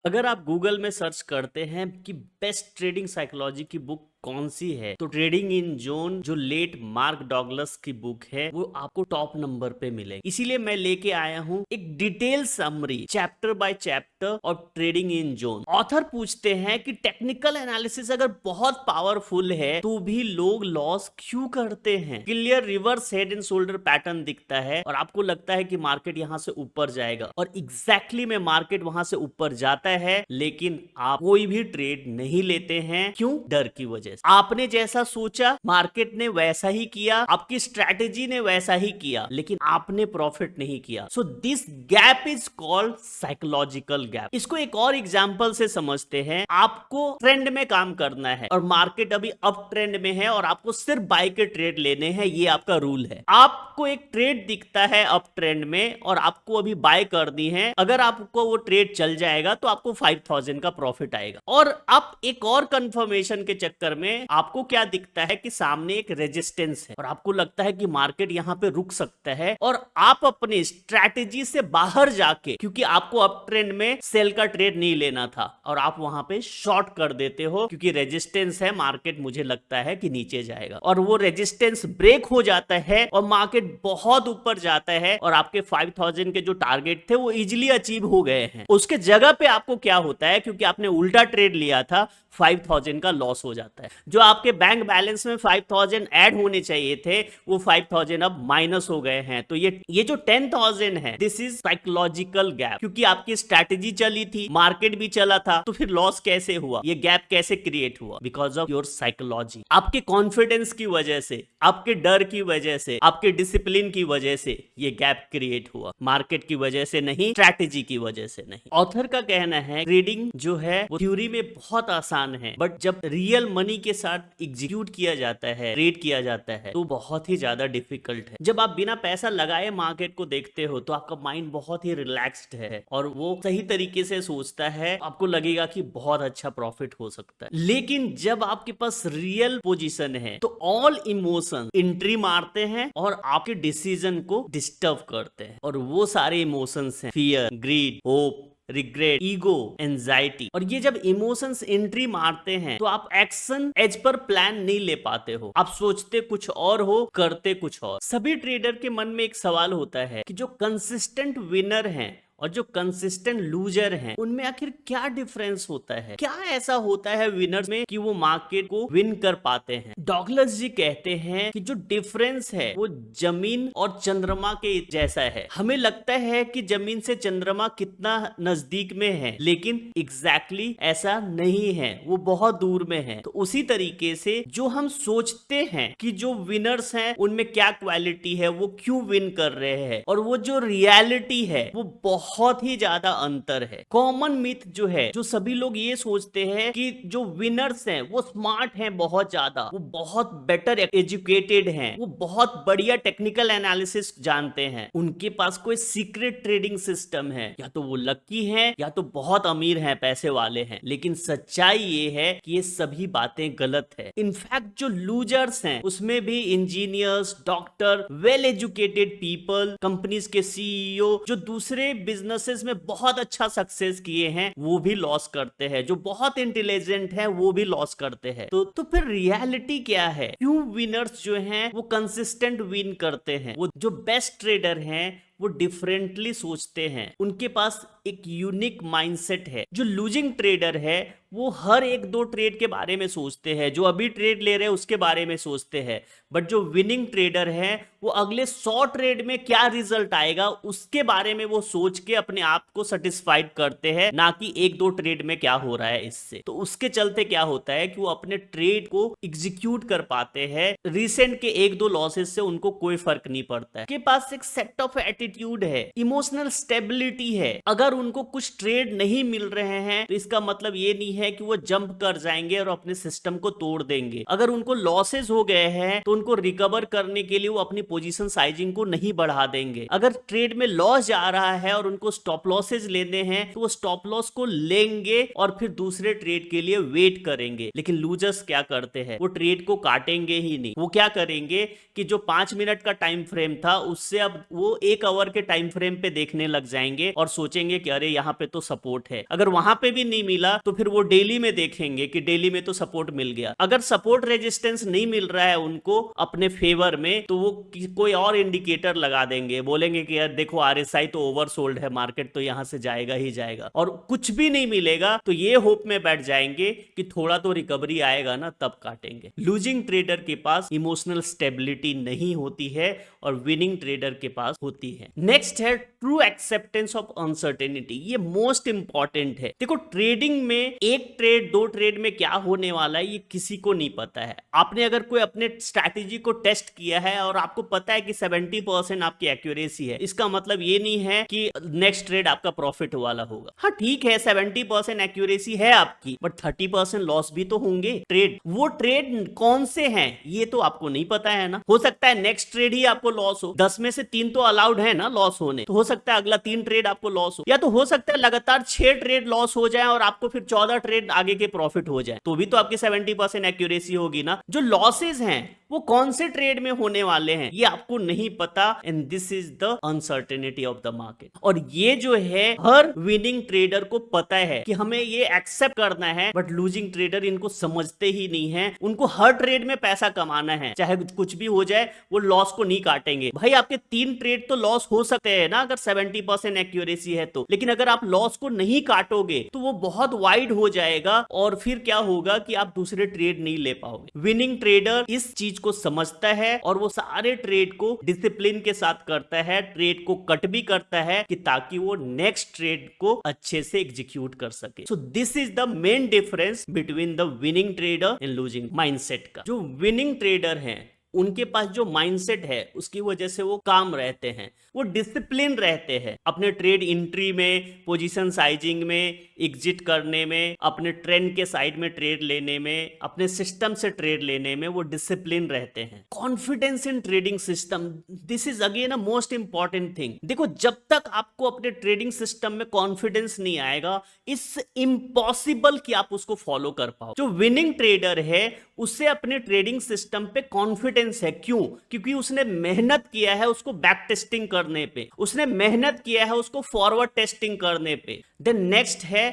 अगर आप गूगल में सर्च करते हैं कि बेस्ट ट्रेडिंग साइकोलॉजी की बुक कौन सी है, तो ट्रेडिंग इन जोन जो लेट मार्क डॉगलस की बुक है वो आपको टॉप नंबर पे मिलेगी। इसीलिए मैं लेके आया हूं एक detail summary chapter by chapter और ट्रेडिंग इन जोन। ऑथर पूछते हैं कि टेक्निकल एनालिसिस अगर बहुत पावरफुल है तो भी लोग लॉस क्यों करते हैं। Clear reverse head and shoulder pattern दिखता है और आपको लगता है कि मार्केट यहां से ऊपर जाएगा, और एग्जैक्टली में मार्केट वहां से ऊपर जाता है, लेकिन आप कोई भी ट्रेड नहीं लेते हैं। क्यों? डर की वजह से। आपने जैसा सोचा मार्केट ने वैसा ही किया, आपकी स्ट्रैटेजी ने वैसा ही किया, लेकिन आपने प्रॉफिट नहीं किया। So this gap is called psychological gap. इसको एक और एग्जांपल से समझते हैं। आपको ट्रेंड में काम करना है और मार्केट अभी अप ट्रेंड में है और आपको सिर्फ बाय के ट्रेड लेने हैं, ये आपका रूल है। आपको एक ट्रेड दिखता है अप ट्रेंड में और आपको अभी बाय करनी है। अगर आपको वो ट्रेड चल जाएगा तो आपको 5000 का प्रॉफिट आएगा। और आप एक और कंफर्मेशन के चक्कर में आपको क्या दिखता है कि सामने एक रेजिस्टेंस है और आपको लगता है कि मार्केट यहां पे रुक सकता है, और आप अपनी स्ट्रैटेजी से बाहर जाके, क्योंकि आपको अप ट्रेंड में सेल का ट्रेड नहीं लेना था, और आप वहां पे शॉर्ट कर देते हो क्योंकि रेजिस्टेंस है, मार्केट मुझे लगता है कि नीचे जाएगा, और वो रेजिस्टेंस ब्रेक हो जाता है और मार्केट बहुत ऊपर जाता है और आपके 5000 के जो टारगेट थे वो इजीली अचीव हो गए हैं। उसके जगह पे आपको क्या होता है, क्योंकि आपने उल्टा ट्रेड लिया था, 5000 का लॉस हो जाता है। जो आपके बैंक बैलेंस में 5000 ऐड होने चाहिए थे वो 5000 अब माइनस हो गए हैं। तो ये जो 10000 है, दिस इज साइकोलॉजिकल गैप, क्योंकि आपकी स्ट्रैटेजी चली थी, मार्केट भी चला था, तो फिर लॉस कैसे हुआ, ये गैप कैसे क्रिएट हुआ? Because of your psychology. आपके कॉन्फिडेंस की वजह से, आपके डर की वजह से, आपके डिसिप्लिन की वजह से ये गैप क्रिएट हुआ, मार्केट की वजह से नहीं, स्ट्रैटेजी की वजह से नहीं। ऑथर का कहना है ट्रेडिंग जो है वो थ्योरी में बहुत आसान है, बट जब रियल मनी के साथ एग्जीक्यूट किया जाता है, ट्रेड किया जाता है, तो बहुत ही ज्यादा डिफिकल्ट है। जब आप बिना पैसा लगाए मार्केट को देखते हो तो आपका माइंड बहुत ही रिलैक्स्ड है और वो सही तरीके से सोचता है, आपको लगेगा कि बहुत अच्छा प्रॉफिट हो सकता है। लेकिन जब आपके पास रियल पोजीशन है तो ऑल इमोशन एंट्री मारते हैं और आपके डिसीजन को डिस्टर्ब करते हैं, और वो सारे इमोशंस हैं fear, greed, hope, regret, ego, anxiety. और ये जब इमोशंस एंट्री मारते हैं तो आप एक्शन एज पर प्लान नहीं ले पाते हो, आप सोचते कुछ और हो, करते कुछ और। सभी ट्रेडर के मन में एक सवाल होता है कि जो कंसिस्टेंट विनर हैं और जो कंसिस्टेंट लूजर हैं उनमें आखिर क्या डिफरेंस होता है? क्या ऐसा होता है विनर्स में कि वो मार्केट को विन कर पाते हैं? डॉगलस जी कहते हैं कि जो डिफरेंस है वो जमीन और चंद्रमा के जैसा है। हमें लगता है कि जमीन से चंद्रमा कितना नजदीक में है, लेकिन एग्जैक्टली ऐसा नहीं है, वो बहुत दूर में है। तो उसी तरीके से जो हम सोचते हैं कि जो विनर्स हैं उनमें क्या क्वालिटी है, वो क्यों विन कर रहे हैं, और वो जो रियलिटी है वो बहुत ही ज्यादा अंतर है। कॉमन मिथ जो है, जो सभी लोग ये सोचते हैं कि जो विनर्स हैं वो स्मार्ट हैं बहुत ज्यादा, वो बहुत बेटर एजुकेटेड हैं, वो बहुत बढ़िया टेक्निकल एनालिसिस जानते हैं, उनके पास कोई सीक्रेट ट्रेडिंग सिस्टम है, या तो वो लकी हैं या तो बहुत अमीर हैं, पैसे वाले हैं। लेकिन सच्चाई ये है कि ये सभी बातें गलत है। इनफैक्ट जो लूजर्स हैं उसमें भी engineers, doctor, well educated people, companies के सीईओ जो दूसरे बिजनेसेस में बहुत अच्छा सक्सेस किए हैं वो भी लॉस करते हैं, जो बहुत इंटेलिजेंट है वो भी लॉस करते हैं। तो फिर रियलिटी क्या है? क्यों विनर्स जो हैं वो कंसिस्टेंट विन करते हैं? वो जो बेस्ट ट्रेडर हैं वो डिफरेंटली सोचते हैं, उनके पास एक यूनिक माइंडसेट है। जो लूजिंग ट्रेडर है वो हर एक दो ट्रेड के बारे में सोचते हैं, जो अभी ट्रेड ले रहे हैं उसके बारे में सोचते हैं, बट जो विनिंग ट्रेडर है वो अगले 100 ट्रेड में क्या रिजल्ट आएगा उसके बारे में वो सोच के अपने आप को सेटिस्फाइड करते हैं, ना कि एक दो ट्रेड में क्या हो रहा है इससे। तो उसके चलते क्या होता है कि वो अपने ट्रेड को एग्जीक्यूट कर पाते हैं। रिसेंट के एक दो लॉसेस से उनको कोई फर्क नहीं पड़ता है। के पास एक सेट ऑफ एटीट्यूड है, इमोशनल स्टेबिलिटी है। अगर उनको कुछ ट्रेड नहीं मिल रहे हैं तो इसका मतलब ये नहीं है कि वो जंप कर जाएंगे और अपने सिस्टम को तोड़ देंगे। अगर उनको लॉसेस हो गए हैं तो उनको रिकवर करने के लिए वो अपनी पोजीशन साइजिंग को नहीं बढ़ा देंगे। अगर ट्रेड में लॉस जा रहा है और उनको स्टॉप लॉसेस लेने हैं तो वो स्टॉप लॉस को लेंगे और फिर दूसरे ट्रेड के लिए वेट करेंगे। लेकिन लूजर्स क्या करते हैं? वो ट्रेड को काटेंगे ही नहीं। वो क्या करेंगे कि जो 5 मिनट का टाइम फ्रेम था उससे अब वो 1 आवर के टाइम फ्रेम पे देखने लग जाएंगे और सोचेंगे कि अरे यहाँ पे तो सपोर्ट है। अगर वहां पे भी नहीं मिला तो फिर वो डेली में देखेंगे कि डेली में तो सपोर्ट मिल गया। अगर सपोर्ट रेजिस्टेंस नहीं मिल रहा है उनको अपने फेवर में, तो वो कोई और इंडिकेटर लगा देंगे, बोलेंगे कि यार देखो आरएसआई तो ओवरसोल्ड है, मार्केट तो यहां से जाएगा ही जाएगा। और कुछ भी नहीं मिलेगा तो ये होप में बैठ जाएंगे कि थोड़ा तो रिकवरी आएगा ना, तब काटेंगे। लूजिंग ट्रेडर के पास इमोशनल स्टेबिलिटी नहीं होती है और विनिंग ट्रेडर के पास होती है। नेक्स्ट है ट्रू एक्सेप्टेंस ऑफ अनसर्टेनिटी। ये मोस्ट इंपॉर्टेंट है। देखो ट्रेडिंग में एक ट्रेड दो ट्रेड में क्या होने वाला है ये किसी को नहीं पता है। आपने अगर कोई अपने स्ट्रैटेजी को टेस्ट किया है और आपको पता है कि 70% आपकी एक्यूरेसी है, इसका मतलब ये नहीं है कि नेक्स्ट ट्रेड आपका प्रॉफिट वाला होगा। हाँ ठीक है 70% एक्यूरेसी है आपकी, बट 30% लॉस भी तो होंगे ट्रेड। वो ट्रेड कौन से हैं ये तो आपको नहीं पता है ना। हो सकता है नेक्स्ट ट्रेड ही आपको लॉस हो, 10 में से 3 तो अलाउड है ना लॉस होने, तो हो सकता है अगला 3 ट्रेड आपको लॉस हो, या तो हो सकता है लगातार 6 ट्रेड लॉस हो जाए और आपको फिर 14 ट्रेड आगे के प्रॉफिट हो जाए, तो भी तो आपकी 70% एक्यूरेसी होगी ना। जो लॉसेस हैं वो कौन से ट्रेड में होने वाले हैं ये आपको नहीं पता, and this is the uncertainty of the market. और ये जो है हर विनिंग ट्रेडर को पता है कि हमें ये एक्सेप्ट करना है, बट लूजिंग ट्रेडर इनको समझते ही नहीं है। उनको हर ट्रेड में पैसा कमाना है, चाहे कुछ भी हो जाए वो लॉस को नहीं काटेंगे। भाई आपके 3 ट्रेड तो लॉस हो सकते हैं ना अगर 70% एक्यूरेसी है तो, लेकिन अगर आप लॉस को नहीं काटोगे तो वो बहुत वाइड हो जाएगा और फिर क्या होगा कि आप दूसरे ट्रेड नहीं ले पाओगे। विनिंग ट्रेडर इस चीज को समझता है और वो सारे ट्रेड को डिसिप्लिन के साथ करता है, ट्रेड को कट भी करता है कि ताकि वो नेक्स्ट ट्रेड को अच्छे से एग्जीक्यूट कर सके। So this is the main difference between the winning trader and losing mindset का। जो विनिंग ट्रेडर हैं उनके पास जो माइंडसेट है उसकी वजह से वो काम रहते हैं, वो डिसिप्लिन रहते हैं अपने ट्रेड एंट्री में, पोजीशन साइजिंग में, एग्जिट करने में, अपने ट्रेंड के साइड में ट्रेड लेने में, अपने सिस्टम से ट्रेड लेने में वो डिसिप्लिन रहते हैं। Confidence in trading system, this is again a most important thing. देखो जब तक आपको अपने ट्रेडिंग सिस्टम में कॉन्फिडेंस नहीं आएगा, इट्स इम्पॉसिबल कि आप उसको फॉलो कर पाओ। जो विनिंग ट्रेडर है उससे अपने ट्रेडिंग सिस्टम पे कॉन्फिडेंस है। क्यों? क्योंकि उसने मेहनत किया है उसको बैक टेस्टिंग करने पे, उसने मेहनत किया है उसको फॉरवर्ड टेस्टिंग करने पे। देन नेक्स्ट है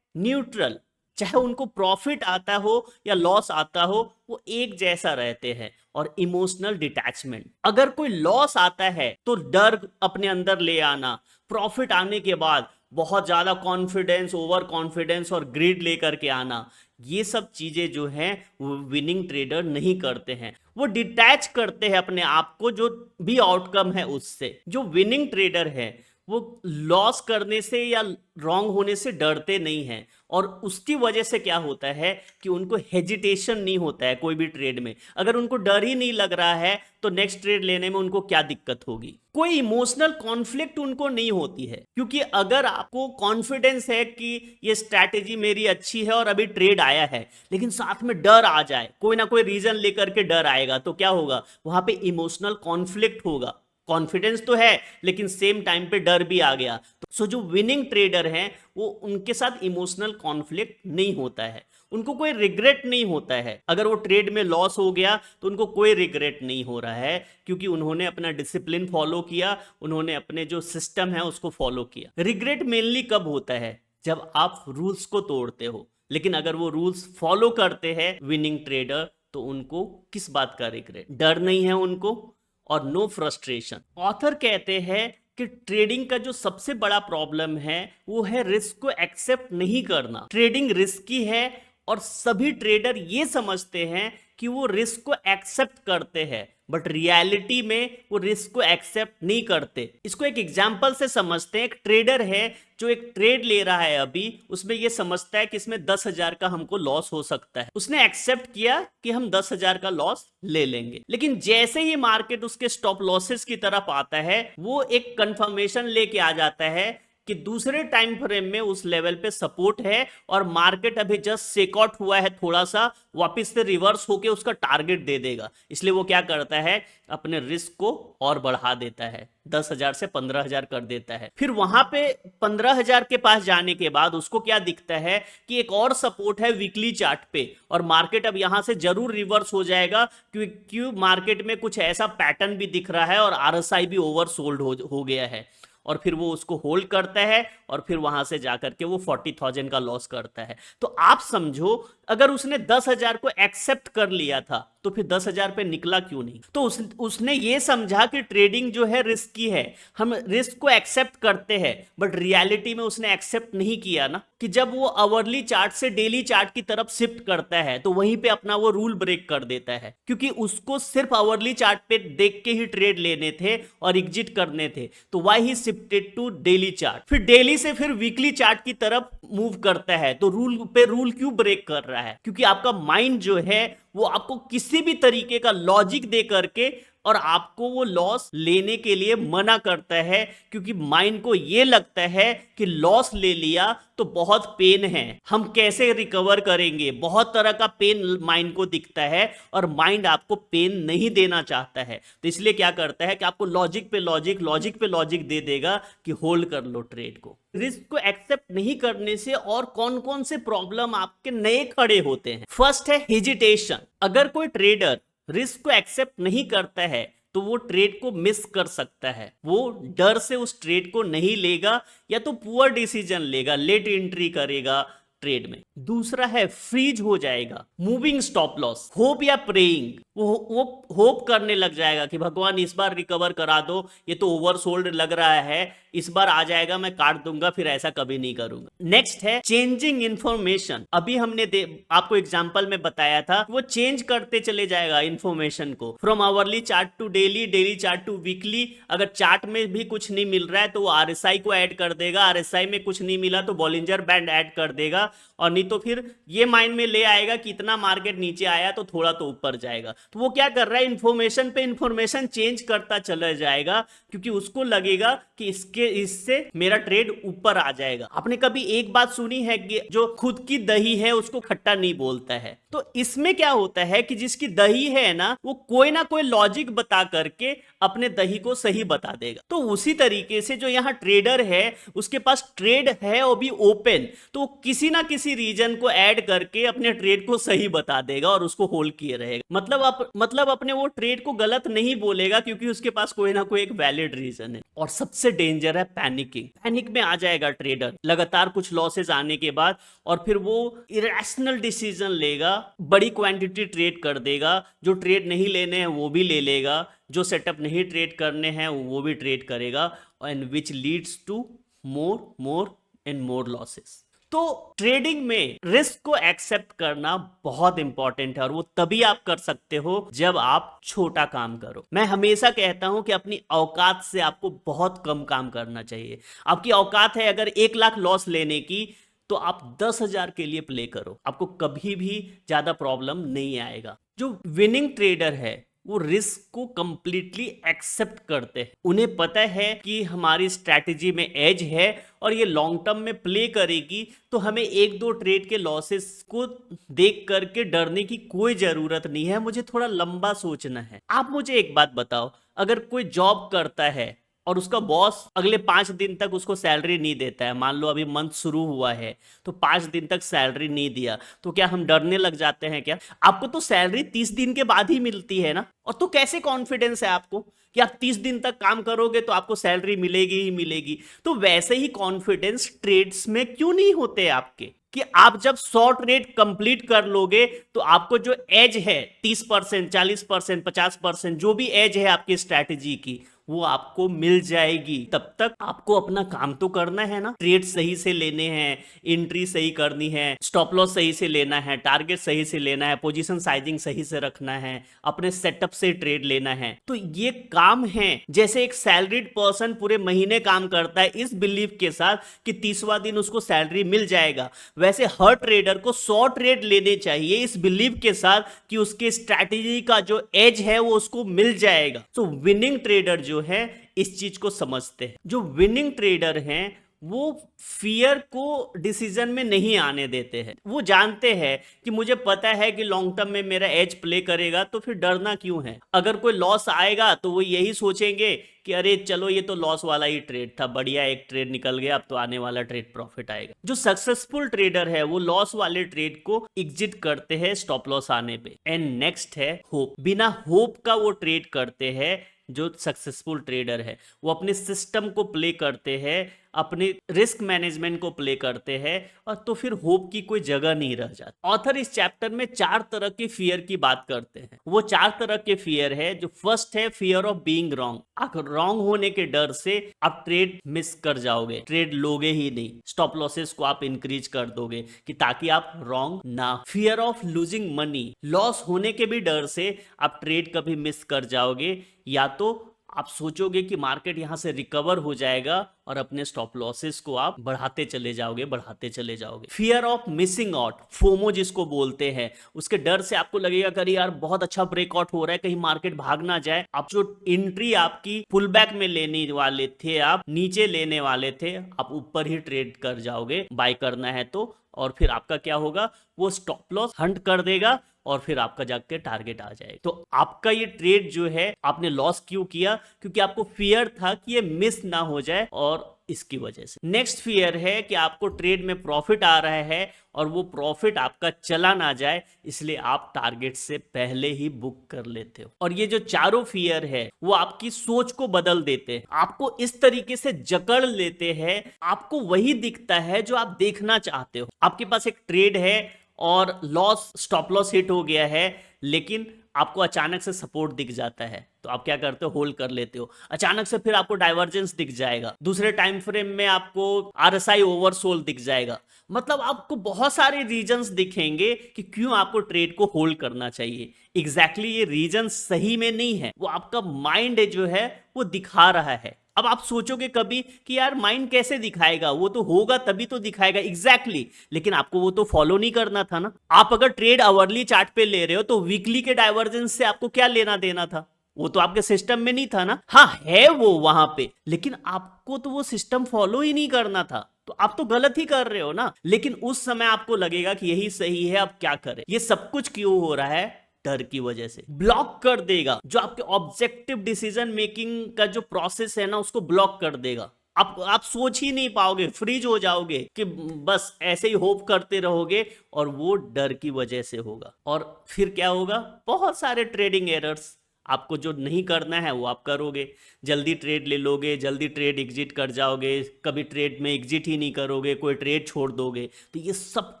न्यूट्रल, चाहे उनको प्रॉफिट आता हो या लॉस आता हो वो एक जैसा रहते हैं। और इमोशनल डिटैचमेंट, अगर कोई लॉस आता है तो डर अपने अंदर ले आना, प्रॉफिट आने के बाद बहुत ज्यादा कॉन्फिडेंस, ओवर कॉन्फिडेंस और ग्रीड लेकर के आना, ये सब चीजें जो हैं वो विनिंग ट्रेडर नहीं करते हैं। वो डिटैच करते हैं अपने आप को जो भी आउटकम है उससे। जो विनिंग ट्रेडर है वो लॉस करने से या रॉन्ग होने से डरते नहीं हैं, और उसकी वजह से क्या होता है कि उनको हेजिटेशन नहीं होता है कोई भी ट्रेड में। अगर उनको डर ही नहीं लग रहा है तो नेक्स्ट ट्रेड लेने में उनको क्या दिक्कत होगी। कोई इमोशनल कॉन्फ्लिक्ट उनको नहीं होती है, क्योंकि अगर आपको कॉन्फिडेंस है कि ये स्ट्रैटेजी मेरी अच्छी है और अभी ट्रेड आया है, लेकिन साथ में डर आ जाए, कोई ना कोई रीजन लेकर के डर आएगा, तो क्या होगा, वहां पे इमोशनल कॉन्फ्लिक्ट होगा। कॉन्फिडेंस तो है लेकिन सेम टाइम पे डर भी आ गया। सो जो विनिंग ट्रेडर हैं वो उनके साथ इमोशनल कॉन्फ्लिक्ट नहीं होता है, उनको कोई रिग्रेट नहीं होता है। अगर वो ट्रेड में लॉस हो गया तो उनको कोई रिग्रेट नहीं हो रहा है, क्योंकि उन्होंने अपना डिसिप्लिन फॉलो किया, उन्होंने अपने जो सिस्टम है उसको फॉलो किया। रिग्रेट मेनली कब होता है? जब आप रूल्स को तोड़ते हो, लेकिन अगर वो रूल्स फॉलो करते हैं विनिंग ट्रेडर तो उनको किस बात का रिग्रेट? डर नहीं है उनको और नो फ्रस्ट्रेशन। ऑथर कहते हैं कि ट्रेडिंग का जो सबसे बड़ा प्रॉब्लम है वो है रिस्क को एक्सेप्ट नहीं करना। ट्रेडिंग रिस्की है और सभी ट्रेडर ये समझते हैं कि वो रिस्क को एक्सेप्ट करते हैं, बट रियलिटी में वो रिस्क को एक्सेप्ट नहीं करते। इसको एक एग्जांपल से समझते हैं। एक ट्रेडर है जो एक ट्रेड ले रहा है अभी, उसमें ये समझता है कि इसमें 10,000 का हमको लॉस हो सकता है। उसने एक्सेप्ट किया कि हम 10,000 का लॉस ले लेंगे, लेकिन जैसे ही मार्केट उसके स्टॉप लॉसेस की तरफ आता है वो एक कंफर्मेशन लेके आ जाता है कि दूसरे टाइम फ्रेम में उस लेवल पे सपोर्ट है और मार्केट अभी जस्ट सेक आउट हुआ है, थोड़ा सा वापस से रिवर्स होके उसका टारगेट दे देगा, इसलिए वो क्या करता है, अपने रिस्क को और बढ़ा देता है, 10,000 से 15,000 कर देता है। फिर वहां पे 15,000 के पास जाने के बाद उसको क्या दिखता है कि एक और सपोर्ट है वीकली चार्ट पे, और मार्केट अब यहां से जरूर रिवर्स हो जाएगा, क्योंकि मार्केट में कुछ ऐसा पैटर्न भी दिख रहा है और आरएसआई भी ओवरसोल्ड हो गया है, और फिर वो उसको होल्ड करता है और फिर वहां से जाकर के वो 40,000 का लॉस करता है। तो आप समझो, अगर उसने 10,000 को एक्सेप्ट कर लिया था तो फिर 10,000 पे निकला क्यों नहीं? तो उसने ये समझा कि ट्रेडिंग जो है रिस्की है, हम रिस्क को एक्सेप्ट करते हैं, बट रियलिटी में उसने एक्सेप्ट नहीं किया ना, कि जब वो आवरली चार्ट से डेली चार्ट की तरफ शिफ्ट करता है तो वहीं पे अपना वो रूल ब्रेक कर देता है, क्योंकि उसको सिर्फ आवरली चार्ट पे देख के ही ट्रेड लेने थे और एग्जिट करने थे, तो why he shifted to daily chart, फिर डेली से फिर वीकली चार्ट की तरफ मूव करता है। तो रूल क्यों ब्रेक कर रहा है? क्योंकि आपका माइंड जो है वो आपको किसी भी तरीके का लॉजिक दे करके और आपको वो लॉस लेने के लिए मना करता है, क्योंकि माइंड को ये लगता है कि लॉस ले लिया तो बहुत पेन है, हम कैसे रिकवर करेंगे, बहुत तरह का पेन माइंड को दिखता है और माइंड आपको पेन नहीं देना चाहता है, तो इसलिए क्या करता है कि आपको लॉजिक पे लॉजिक दे देगा कि होल्ड कर लो ट्रेड को। रिस्क को एक्सेप्ट नहीं करने से और कौन कौन से प्रॉब्लम आपके नए खड़े होते हैं? फर्स्ट है हेजिटेशन। अगर कोई ट्रेडर रिस्क को एक्सेप्ट नहीं करता है तो वो ट्रेड को मिस कर सकता है, वो डर से उस ट्रेड को नहीं लेगा, या तो पुअर डिसीजन लेगा, लेट एंट्री करेगा ट्रेड में। दूसरा है फ्रीज हो जाएगा, मूविंग स्टॉप लॉस, होप या प्रेइंग, वो होप करने लग जाएगा कि भगवान इस बार रिकवर करा दो, ये तो ओवरसोल्ड लग रहा है, इस बार आ जाएगा, मैं काट दूंगा, फिर ऐसा कभी नहीं करूंगा। नेक्स्ट है चेंजिंग इंफॉर्मेशन। अभी हमने आपको एग्जांपल में बताया था, वो चेंज करते चले जाएगा इंफॉर्मेशन को, from hourly chart to daily, daily chart to weekly. अगर चार्ट में भी कुछ नहीं मिल रहा है तो वो आरएसआई को ऐड कर देगा, आरएसआई में कुछ नहीं मिला तो बॉलिंजर बैंड ऐड कर देगा, और नहीं तो फिर ये माइंड में ले आएगा कि इतना मार्केट नीचे आया तो थोड़ा तो ऊपर जाएगा। तो वो क्या कर रहा है, इंफॉर्मेशन पे इंफॉर्मेशन चेंज करता चला जाएगा, क्योंकि उसको लगेगा कि इससे मेरा ट्रेड ऊपर आ जाएगा। आपने कभी एक बात सुनी है कि जो खुद की दही है उसको खट्टा नहीं बोलता है? तो इसमें क्या होता है कि जिसकी दही है ना, वो कोई ना कोई लॉजिक बता करके अपने दही को सही बता देगा। तो उसी तरीके से जो यहाँ ट्रेडर है उसके पास ट्रेड है वो भी ओपन, तो किसी ना किसी रीजन को ऐड करके अपने ट्रेड को सही बता देगा और उसको होल्ड किए रहेगा। मतलब अपने वो ट्रेड को गलत नहीं बोलेगा, क्योंकि उसके पास कोई ना कोई एक वैलिड रीजन है। और सबसे डेंजर है पैनिकिंग। पैनिक में आ जाएगा ट्रेडर लगातार कुछ लॉसेस आने के बाद, और फिर वो इरेशनल डिसीजन लेगा, बड़ी क्वांटिटी ट्रेड कर देगा, जो ट्रेड नहीं लेने हैं वो भी ले लेगा, जो सेटअप नहीं ट्रेड करने हैं वो भी ट्रेड करेगा, and which leads to more and more losses. तो ट्रेडिंग में रिस्क को एक्सेप्ट करना बहुत इंपॉर्टेंट है, और वो तभी आप कर सकते हो जब आप छोटा काम करो। मैं हमेशा कहता हूं कि अपनी औकात से आपको बहुत कम काम करना चाहिए। आपकी औकात है अगर 1 लाख लॉस लेने की, तो आप 10,000 के लिए प्ले करो, आपको कभी भी ज्यादा प्रॉब्लम नहीं आएगा। जो विनिंग ट्रेडर है वो रिस्क को कंप्लीटली एक्सेप्ट करते हैं, उन्हें पता है कि हमारी स्ट्रैटेजी में एज है और ये लॉन्ग टर्म में प्ले करेगी, तो हमें 1-2 ट्रेड के लॉसेस को देख करके डरने की कोई जरूरत नहीं है, मुझे थोड़ा लंबा सोचना है। आप मुझे एक बात बताओ, अगर कोई जॉब करता है और उसका बॉस अगले 5 दिन तक उसको सैलरी नहीं देता है, मान लो अभी मंथ शुरू हुआ है तो 5 दिन तक सैलरी नहीं दिया, तो क्या हम डरने लग जाते हैं क्या? आपको तो सैलरी 30 दिन के बाद ही मिलती है ना, और तो कैसे कॉन्फिडेंस है आपको कि आप 30 दिन तक काम करोगे तो आपको सैलरी मिलेगी ही मिलेगी? तो वैसे ही कॉन्फिडेंस ट्रेड्स में क्यों नहीं होते आपके, कि आप जब 100 ट्रेड कंप्लीट कर लोगे तो आपको जो एज है 30%, 40%, 50%, जो भी एज है आपकी स्ट्रैटेजी की, वो आपको मिल जाएगी। तब तक आपको अपना काम तो करना है ना, ट्रेड सही से लेने हैं, एंट्री सही करनी है, स्टॉप लॉस सही से लेना है, टारगेट सही से लेना है, पोजीशन साइजिंग सही से रखना है, अपने सेटअप से ट्रेड लेना है। तो ये काम है, जैसे एक सैलरीड पर्सन पूरे महीने काम करता है इस बिलीव के साथ कि 30वां दिन उसको सैलरी मिल जाएगा, वैसे हर ट्रेडर को 100 ट्रेड लेने चाहिए इस बिलीव के साथ कि उसके स्ट्रैटेजी का जो एज है वो उसको मिल जाएगा। तो विनिंग ट्रेडर जो है इस चीज को समझते हैं। जो विनिंग ट्रेडर हैं वो फियर को डिसीजन में नहीं आने देते हैं। वो जानते हैं कि मुझे पता है कि लॉन्ग टर्म में मेरा एज प्ले करेगा, तो फिर डरना क्यों है। अगर कोई लॉस आएगा तो वो यही सोचेंगे कि अरे चलो ये तो लॉस वाला ही ट्रेड था, बढ़िया एक ट्रेड निकल गया, अब तो आने वाला ट्रेड प्रॉफिट आएगा। जो सक्सेसफुल ट्रेडर है वो लॉस वाले ट्रेड को एग्जिट करते हैं स्टॉप लॉस आने पे। एंड नेक्स्ट है होप। बिना होप का वो ट्रेड करते हैं। जो सक्सेसफुल ट्रेडर है वो अपने सिस्टम को प्ले करते हैं, अपने रिस्क मैनेजमेंट को प्ले करते हैं, और तो फिर होप की कोई जगह नहीं रह जाती। ऑथर इस चैप्टर में 4 तरह के फियर की बात करते हैं। वो 4 तरह के फियर है। जो फर्स्ट है फियर ऑफ बीइंग रॉन्ग। आप रॉन्ग होने के डर से आप ट्रेड मिस कर जाओगे, ट्रेड लोगे ही नहीं, स्टॉप लॉसेस को आप इंक्रीज कर दोगे कि ताकि आप रॉन्ग ना। Fear of losing money. Loss होने के भी डर से आप ट्रेड कभी मिस कर जाओगे, या तो आप सोचोगे कि मार्केट यहां से रिकवर हो जाएगा और अपने स्टॉप लॉसेस को आप बढ़ाते चले जाओगे, बढ़ाते चले जाओगे। Fear of missing out, FOMO जिसको बोलते हैं, उसके डर से आपको लगेगा कि यार बहुत अच्छा ब्रेकआउट हो रहा है, कहीं मार्केट भाग ना जाए। आप जो एंट्री आपकी पुल बैक में लेने वाले थे, आप नीचे लेने वाले थे, आप ऊपर ही ट्रेड कर जाओगे बाय करना है तो, और फिर आपका क्या होगा, वो स्टॉप लॉस हंट कर देगा और फिर आपका जाके टारगेट आ जाएगा। तो आपका ये ट्रेड जो है आपने लॉस क्यों किया, क्योंकि आपको फियर था कि ये मिस ना हो जाए, और इसकी वजह से। नेक्स्ट फियर है कि आपको ट्रेड में प्रॉफिट आ रहा है और वो प्रॉफिट आपका चला ना जाए, इसलिए आप टारगेट से पहले ही बुक कर लेते हो। और ये जो चारों फियर है वो आपकी सोच को बदल देते हैं, आपको इस तरीके से जकड़ लेते हैं, आपको वही दिखता है जो आप देखना चाहते हो। आपके पास एक ट्रेड है और लॉस, स्टॉप लॉस हिट हो गया है, लेकिन आपको अचानक से सपोर्ट दिख जाता है, तो आप क्या करते हो, होल्ड कर लेते हो। अचानक से फिर आपको डाइवर्जेंस दिख जाएगा, दूसरे टाइम फ्रेम में आपको आरएसआई ओवरसोल्ड दिख जाएगा। मतलब आपको बहुत सारे रीजंस दिखेंगे कि क्यों आपको ट्रेड को होल्ड करना चाहिए। एग्जैक्टली ये रीजन सही में नहीं है, वो आपका माइंड जो है वो दिखा रहा है। अब आप सोचोगे कभी कि यार माइंड कैसे दिखाएगा, वो तो होगा तभी तो दिखाएगा। एग्जैक्टली, लेकिन आपको वो तो फॉलो नहीं करना था ना। आप अगर ट्रेड आवरली चार्ट पे ले रहे हो तो वीकली के डाइवर्जेंस से आपको क्या लेना देना था, वो तो आपके सिस्टम में नहीं था ना। हाँ है वो वहां पे, लेकिन आपको तो वो सिस्टम फॉलो ही नहीं करना था, तो आप तो गलत ही कर रहे हो ना। लेकिन उस समय आपको लगेगा कि यही सही है, अब क्या करें। ये सब कुछ क्यों हो रहा है, डर की वजह से। ब्लॉक कर देगा, जो आपके ऑब्जेक्टिव डिसीजन मेकिंग का जो प्रोसेस है ना, उसको ब्लॉक कर देगा। आप सोच ही नहीं पाओगे, फ्रीज हो जाओगे कि बस ऐसे ही होप करते रहोगे, और वो डर की वजह से होगा। और फिर क्या होगा, बहुत सारे ट्रेडिंग एरर्स। आपको जो नहीं करना है वो आप करोगे, जल्दी ट्रेड ले लोगे, जल्दी ट्रेड एग्जिट कर जाओगे, कभी ट्रेड में एग्जिट ही नहीं करोगे, कोई ट्रेड छोड़ दोगे। तो ये सब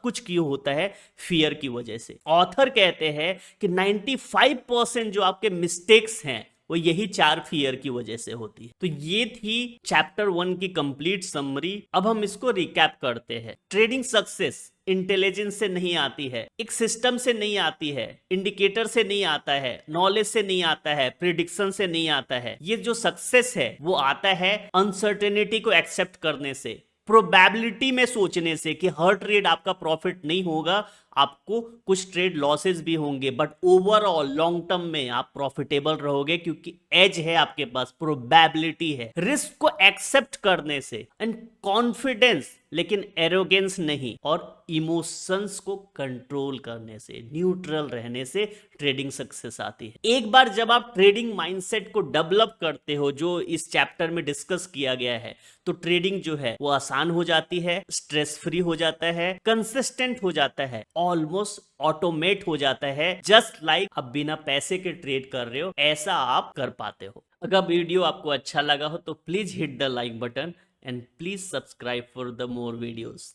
कुछ क्यों होता है, फियर की वजह से। ऑथर कहते हैं कि 95% जो आपके मिस्टेक्स हैं वो यही 4 फियर की वजह से होती है। तो ये थी चैप्टर 1 की कंप्लीट समरी। अब हम इसको रिकैप करते हैं। ट्रेडिंग सक्सेस इंटेलिजेंस से नहीं आती है, एक सिस्टम से नहीं आती है, इंडिकेटर से नहीं आता है, नॉलेज से नहीं आता है, प्रिडिक्शन से नहीं आता है। ये जो सक्सेस है वो आता है अनसर्टेनिटी को एक्सेप्ट करने से, प्रोबेबिलिटी में सोचने से कि हर ट्रेड आपका प्रॉफिट नहीं होगा, आपको कुछ ट्रेड लॉसेस भी होंगे, बट ओवरऑल लॉन्ग टर्म में आप प्रॉफिटेबल रहोगे, क्योंकि एज है आपके पास, प्रोबेबिलिटी है। रिस्क को एक्सेप्ट करने से, एंड कॉन्फिडेंस, लेकिन एरोगेंस नहीं, और इमोशंस को कंट्रोल करने से, न्यूट्रल रहने से ट्रेडिंग सक्सेस आती है। एक बार जब आप ट्रेडिंग माइंडसेट को डेवलप करते हो, जो इस चैप्टर में डिस्कस किया गया है, तो ट्रेडिंग जो है वो आसान हो जाती है, स्ट्रेस फ्री हो जाता है, कंसिस्टेंट हो जाता है, ऑलमोस्ट ऑटोमेट हो जाता है। जस्ट लाइक आप बिना पैसे के ट्रेड कर रहे हो, ऐसा आप कर पाते हो। अगर वीडियो आपको अच्छा लगा हो तो please hit the like button, and please subscribe for the more videos.